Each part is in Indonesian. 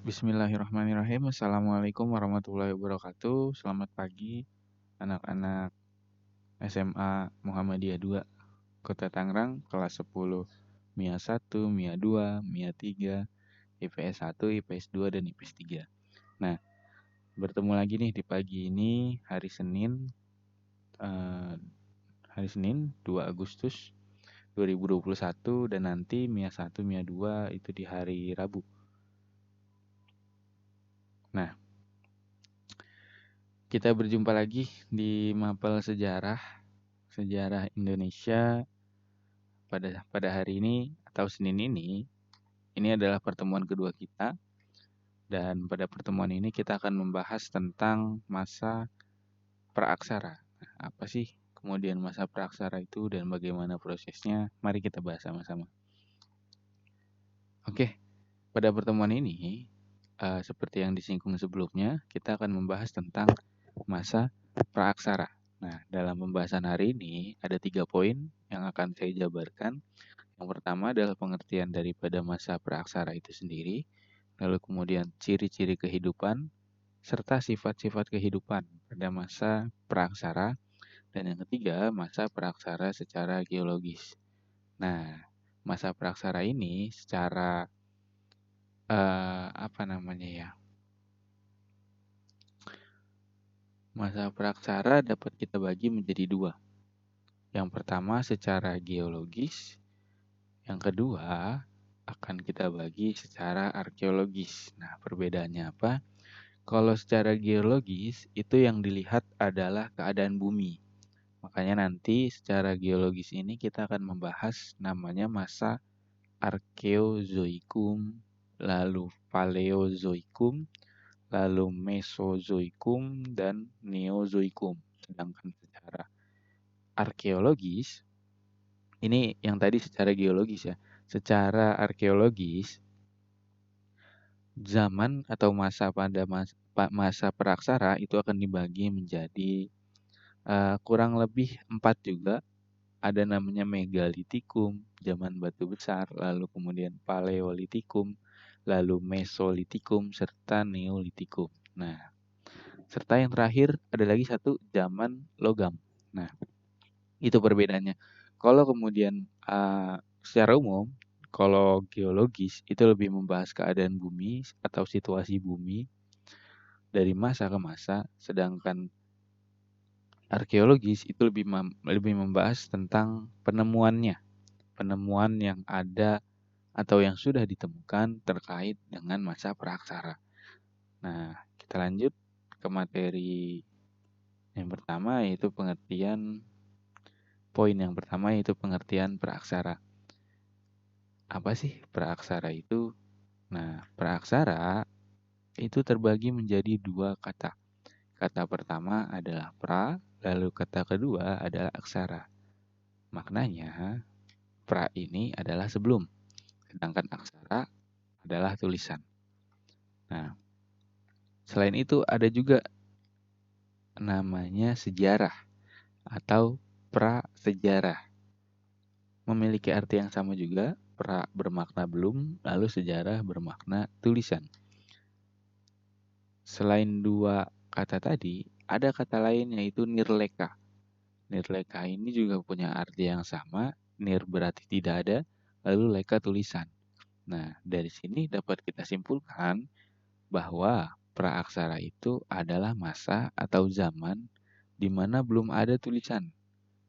Bismillahirrahmanirrahim. Assalamualaikum warahmatullahi wabarakatuh. Selamat pagi anak-anak SMA Muhammadiyah 2 Kota Tangerang kelas 10 MIA 1, MIA 2, MIA 3, IPS 1, IPS 2 dan IPS 3. Nah, bertemu lagi nih di pagi ini hari Senin 2 Agustus 2021 dan nanti MIA 1, MIA 2 itu di hari Rabu. Nah, kita berjumpa lagi di mapel sejarah Indonesia pada hari ini atau Senin ini. Ini adalah pertemuan kedua kita dan pada pertemuan ini kita akan membahas tentang masa praaksara. Nah, apa sih kemudian masa praaksara itu dan bagaimana prosesnya? Mari kita bahas sama-sama. Oke, pada pertemuan ini seperti yang disinggung sebelumnya, kita akan membahas tentang masa praaksara. Nah, dalam pembahasan hari ini ada 3 poin yang akan saya jabarkan. Yang pertama adalah pengertian daripada masa praaksara itu sendiri, lalu kemudian ciri-ciri kehidupan, serta sifat-sifat kehidupan pada masa praaksara, dan yang ketiga masa praaksara secara geologis. Nah, masa praaksara ini secara masa praaksara dapat kita bagi menjadi 2. Yang pertama secara geologis, yang kedua akan kita bagi secara arkeologis. Nah, perbedaannya apa? Kalau secara geologis itu yang dilihat adalah keadaan bumi. Makanya nanti secara geologis ini kita akan membahas namanya masa Arkeozoikum, lalu Paleozoikum, lalu Mesozoikum dan Neozoikum. Sedangkan secara arkeologis ini yang tadi secara geologis ya. Secara arkeologis zaman atau masa pada masa praaksara itu akan dibagi menjadi kurang lebih 4 juga. Ada namanya Megalitikum, zaman batu besar, lalu kemudian Paleolitikum, lalu Mesolitikum, serta Neolitikum. Nah, serta yang terakhir ada lagi satu zaman logam. Nah, itu perbedaannya. Kalau kemudian secara umum, kalau geologis itu lebih membahas keadaan bumi atau situasi bumi dari masa ke masa, sedangkan arkeologis itu lebih membahas tentang penemuan yang ada atau yang sudah ditemukan terkait dengan masa praaksara. Nah, kita lanjut ke materi yang pertama yaitu pengertian praaksara. Apa sih praaksara itu? Nah, praaksara itu terbagi menjadi 2 kata. Kata pertama adalah pra, lalu kata kedua adalah aksara. Maknanya, pra ini adalah sebelum, sedangkan aksara adalah tulisan. Nah, selain itu ada juga namanya sejarah atau prasejarah. Memiliki arti yang sama juga, pra bermakna belum, lalu sejarah bermakna tulisan. Selain 2 kata tadi, ada kata lain yaitu nirleka. Nirleka ini juga punya arti yang sama, nir berarti tidak ada, lalu leka tulisan. Nah, dari sini dapat kita simpulkan bahwa praaksara itu adalah masa atau zaman di mana belum ada tulisan,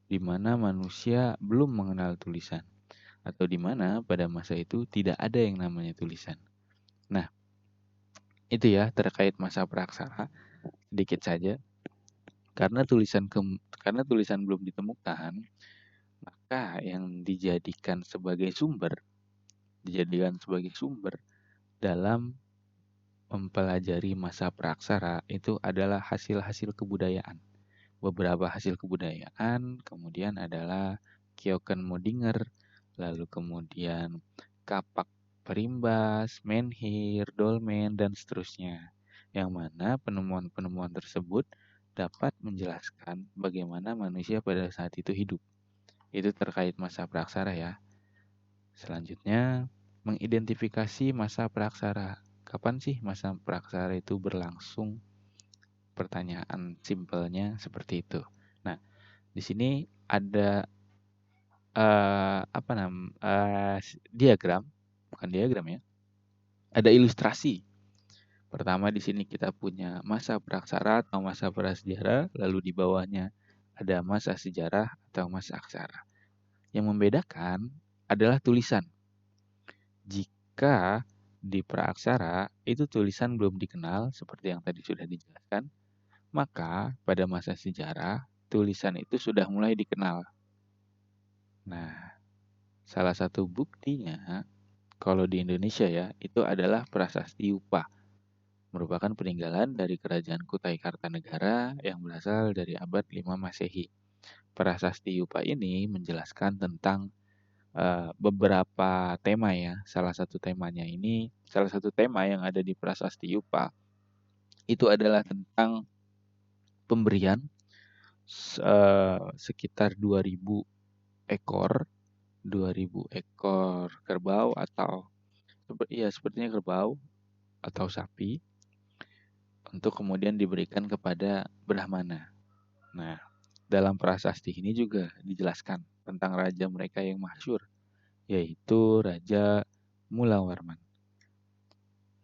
di mana manusia belum mengenal tulisan, atau di mana pada masa itu tidak ada yang namanya tulisan. Nah, itu ya terkait masa praaksara, sedikit saja. Karena tulisan belum ditemukan, maka yang dijadikan sebagai sumber dalam mempelajari masa praaksara itu adalah hasil-hasil kebudayaan. Beberapa hasil kebudayaan kemudian adalah Kyoken Modinger, lalu kemudian kapak perimbas, menhir, dolmen, dan seterusnya. Yang mana penemuan-penemuan tersebut dapat menjelaskan bagaimana manusia pada saat itu hidup. Itu terkait masa praaksara ya. Selanjutnya, mengidentifikasi masa praaksara. kapan sih masa praksara itu berlangsung? Pertanyaan simpelnya seperti itu. Nah, di sini ada diagram, bukan diagram ya. Ada ilustrasi. Pertama di sini kita punya masa praksara atau masa prasejarah, lalu di bawahnya ada masa sejarah atau masa aksara. Yang membedakan adalah tulisan. Jika di praaksara itu tulisan belum dikenal seperti yang tadi sudah dijelaskan, maka pada masa sejarah tulisan itu sudah mulai dikenal. Nah, salah satu buktinya kalau di Indonesia ya, itu adalah Prasasti Upah, merupakan peninggalan dari Kerajaan Kutai Kartanegara yang berasal dari abad 5 Masehi. Prasasti Upah ini menjelaskan tentang beberapa tema ya. Salah satu tema yang ada di Prasasti Upah itu adalah tentang pemberian sekitar 2000 ekor 2000 ekor kerbau atau sepertinya kerbau atau sapi untuk kemudian diberikan kepada Brahmana. Nah, dalam prasasti ini juga dijelaskan tentang raja mereka yang masyhur, yaitu Raja Mulawarman.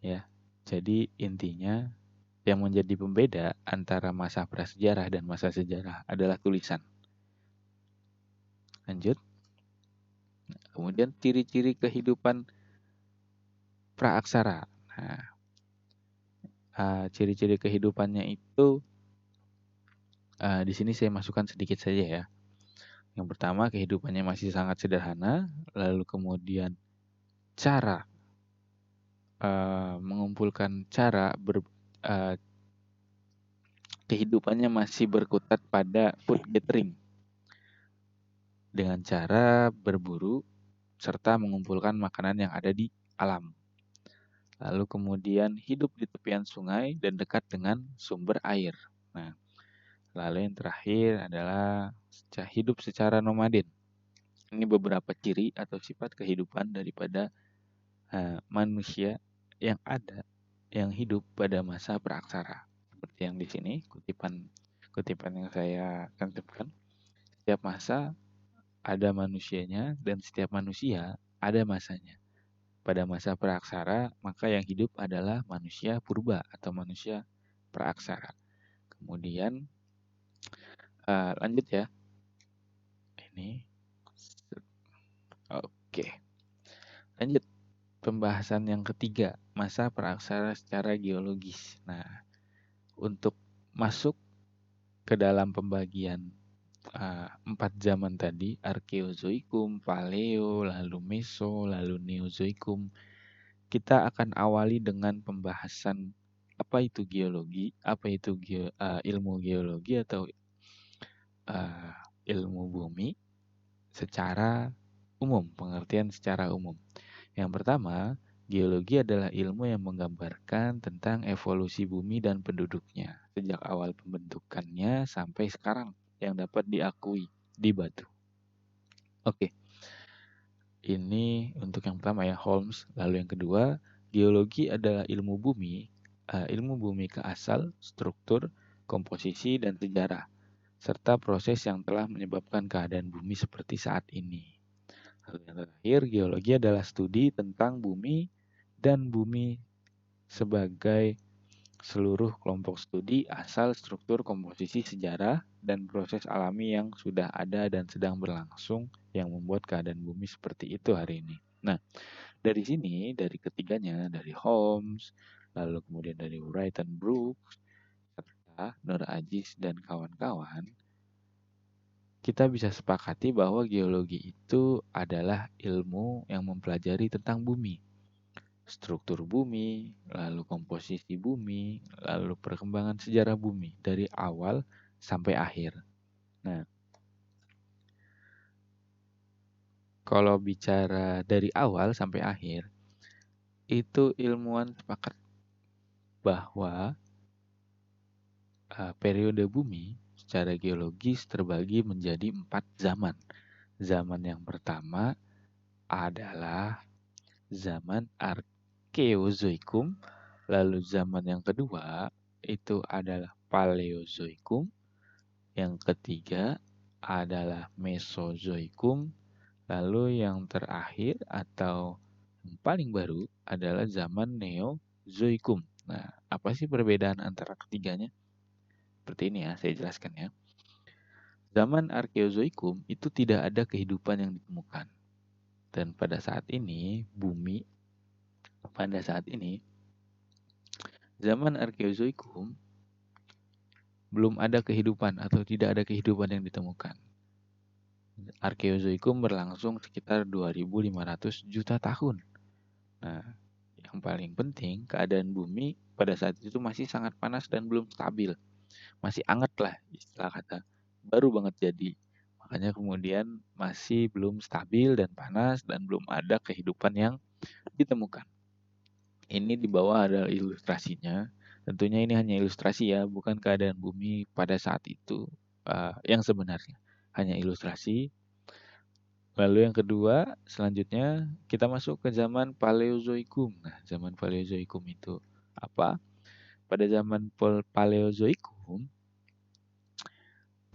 Ya, jadi intinya yang menjadi pembeda antara masa prasejarah dan masa sejarah adalah tulisan. Lanjut. Kemudian ciri-ciri kehidupan praaksara. Nah, ciri-ciri kehidupannya itu di sini saya masukkan sedikit saja ya. Yang pertama, kehidupannya masih sangat sederhana, lalu kemudian cara mengumpulkan kehidupannya masih berkutat pada food gathering dengan cara berburu serta mengumpulkan makanan yang ada di alam. Lalu kemudian hidup di tepian sungai dan dekat dengan sumber air. Nah, lalu yang terakhir adalah hidup secara nomaden. Ini beberapa ciri atau sifat kehidupan daripada manusia yang hidup pada masa praaksara. Seperti yang di sini kutipan yang saya cantumkan. Setiap masa ada manusianya dan setiap manusia ada masanya. Pada masa praaksara, maka yang hidup adalah manusia purba atau manusia praaksara. Kemudian lanjut ya. Ini oke. Lanjut pembahasan yang ketiga, masa praaksara secara geologis. Nah, untuk masuk ke dalam pembagian 4 zaman tadi, Arkeozoikum, Paleo, lalu Meso, lalu Neozoikum, kita akan awali dengan pembahasan apa itu geologi, apa itu ilmu geologi atau ilmu bumi secara umum, pengertian secara umum. Yang pertama, geologi adalah ilmu yang menggambarkan tentang evolusi bumi dan penduduknya sejak awal pembentukannya sampai sekarang yang dapat diakui di batu. Oke. Ini untuk yang pertama ya, Holmes. Lalu yang kedua, geologi adalah ilmu bumi ke asal, struktur, komposisi, dan sejarah, serta proses yang telah menyebabkan keadaan bumi seperti saat ini. Lalu yang terakhir, geologi adalah studi tentang bumi dan bumi sebagai seluruh kelompok studi asal, struktur, komposisi, sejarah, dan proses alami yang sudah ada dan sedang berlangsung yang membuat keadaan bumi seperti itu hari ini. Nah, dari sini, dari ketiganya, dari Holmes, lalu kemudian dari Wright and Brooks, serta Nur Aziz dan kawan-kawan, kita bisa sepakati bahwa geologi itu adalah ilmu yang mempelajari tentang bumi, struktur bumi, lalu komposisi bumi, lalu perkembangan sejarah bumi dari awal sampai akhir. Nah, kalau bicara dari awal sampai akhir, itu ilmuwan sepakat bahwa periode bumi secara geologis terbagi menjadi 4 zaman. Zaman yang pertama adalah zaman Arkeozoikum, Lalu zaman yang kedua itu adalah Paleozoikum. Yang ketiga adalah Mesozoikum. Lalu yang terakhir atau yang paling baru adalah zaman Neozoikum. Nah, apa sih perbedaan antara ketiganya? Seperti ini ya, saya jelaskan ya. Zaman Arkeozoikum itu tidak ada kehidupan yang ditemukan. Dan pada saat ini, zaman Arkeozoikum, belum ada kehidupan atau tidak ada kehidupan yang ditemukan. Arkeozoikum berlangsung sekitar 2.500 juta tahun. Nah, yang paling penting, keadaan bumi pada saat itu masih sangat panas dan belum stabil. Masih anget lah istilah kata. Baru banget jadi. Makanya kemudian masih belum stabil dan panas dan belum ada kehidupan yang ditemukan. Ini di bawah ada ilustrasinya. Tentunya ini hanya ilustrasi ya, bukan keadaan bumi pada saat itu yang sebenarnya. Hanya ilustrasi. Lalu yang kedua, selanjutnya kita masuk ke zaman Paleozoikum. Nah, zaman Paleozoikum itu apa? Pada zaman Paleozoikum,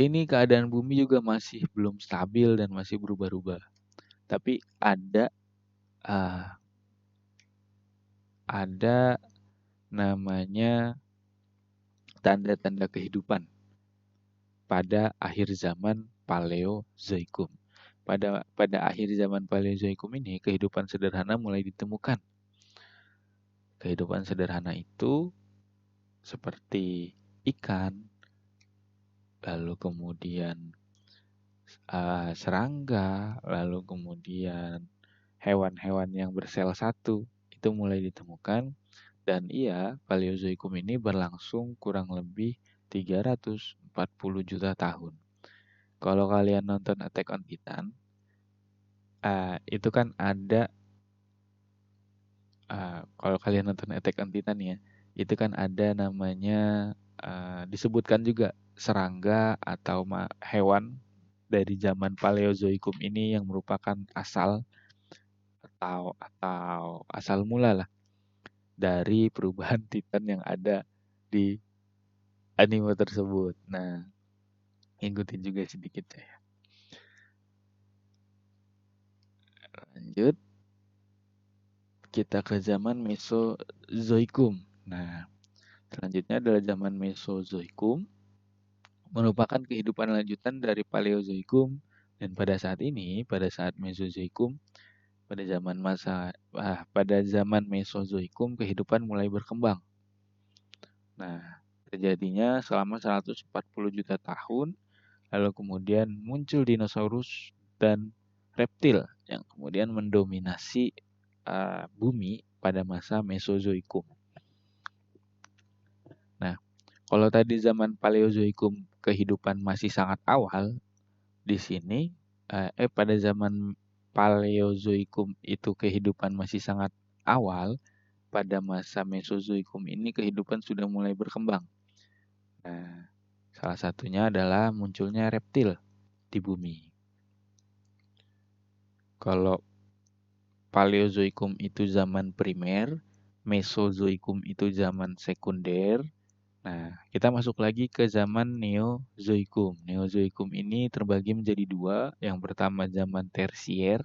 ini keadaan bumi juga masih belum stabil dan masih berubah-ubah. Tapi ada namanya tanda-tanda kehidupan pada akhir zaman Paleozoikum. Pada akhir zaman Paleozoikum ini, kehidupan sederhana mulai ditemukan. Kehidupan sederhana itu seperti ikan, lalu kemudian serangga, lalu kemudian hewan-hewan yang bersel satu, itu mulai ditemukan. Dan Paleozoikum ini berlangsung kurang lebih 340 juta tahun. Kalau kalian nonton Attack on Titan, itu kan ada kalau kalian nonton Attack on Titan ya, itu kan ada namanya disebutkan juga serangga atau hewan dari zaman Paleozoikum ini yang merupakan asal atau asal mula lah dari perubahan Titan yang ada di anime tersebut. Nah, ikutin juga sedikit ya. Lanjut, kita ke zaman Mesozoikum. Nah, selanjutnya adalah zaman Mesozoikum, merupakan kehidupan lanjutan dari Paleozoikum, dan pada saat Mesozoikum, pada zaman Mesozoikum kehidupan mulai berkembang. Nah, terjadinya selama 140 juta tahun, lalu kemudian muncul dinosaurus dan reptil yang kemudian mendominasi bumi pada masa Mesozoikum. Nah, kalau tadi zaman Paleozoikum kehidupan masih sangat awal, di sini pada zaman Paleozoikum itu kehidupan masih sangat awal, pada masa Mesozoikum ini kehidupan sudah mulai berkembang. Nah, salah satunya adalah munculnya reptil di bumi. Kalau Paleozoikum itu zaman primer, Mesozoikum itu zaman sekunder. Nah, kita masuk lagi ke zaman Neozoikum. Neozoikum ini terbagi menjadi dua. Yang pertama zaman tersier,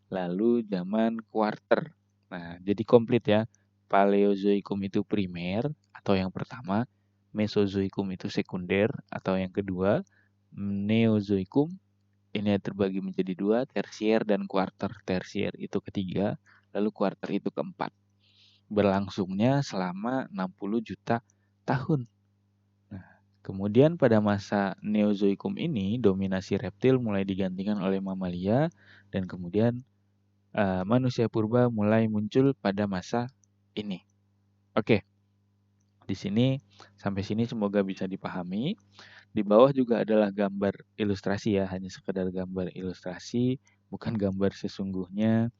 lalu zaman kuarter. Nah, jadi komplit ya. Paleozoikum itu primer atau yang pertama, Mesozoikum itu sekunder atau yang kedua, Neozoikum ini terbagi menjadi dua, tersier dan kuarter. Tersier itu ketiga, lalu kuarter itu keempat. Berlangsungnya selama 60 juta tahun. Nah, kemudian pada masa Neozoikum ini, dominasi reptil mulai digantikan oleh mamalia, dan kemudian manusia purba mulai muncul pada masa ini. Oke, di sini sampai sini semoga bisa dipahami. Di bawah juga adalah gambar ilustrasi ya, hanya sekedar gambar ilustrasi, bukan gambar sesungguhnya.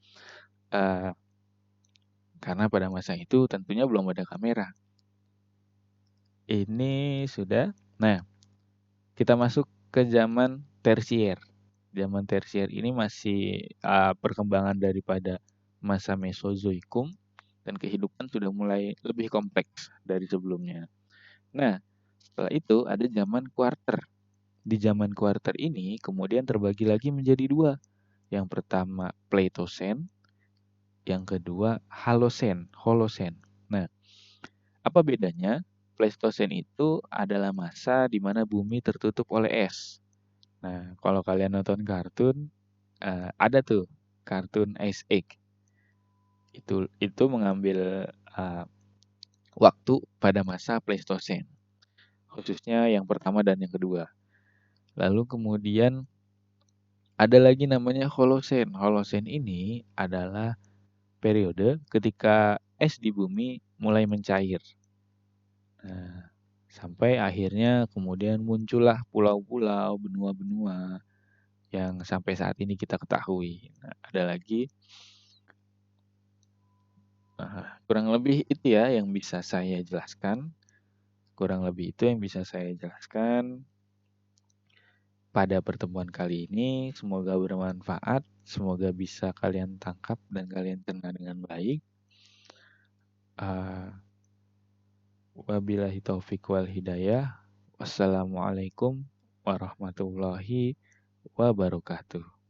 Karena pada masa itu tentunya belum ada kamera. Ini sudah. Nah, kita masuk ke zaman tersier. Zaman tersier ini masih perkembangan daripada masa Mesozoikum. dan kehidupan sudah mulai lebih kompleks dari sebelumnya. Nah, setelah itu ada zaman kuarter. Di zaman kuarter ini kemudian terbagi lagi menjadi dua. Yang pertama Pleistocene, yang kedua Holocene. Nah, apa bedanya? Pleistocene itu adalah masa di mana bumi tertutup oleh es. Nah, kalau kalian nonton kartun, ada tuh kartun Ice Age. Itu mengambil waktu pada masa Pleistocene, khususnya yang pertama dan yang kedua. Lalu kemudian ada lagi namanya Holocene. Holocene ini adalah periode ketika es di bumi mulai mencair. Nah, sampai akhirnya kemudian muncullah pulau-pulau, benua-benua yang sampai saat ini kita ketahui. Nah, ada lagi kurang lebih itu ya yang bisa saya jelaskan. Kurang lebih itu yang bisa saya jelaskan pada pertemuan kali ini. Semoga bermanfaat, semoga bisa kalian tangkap dan kalian cerna dengan baik. Wabillahi taufiq wal hidayah. Wassalamualaikum warahmatullahi wabarakatuh.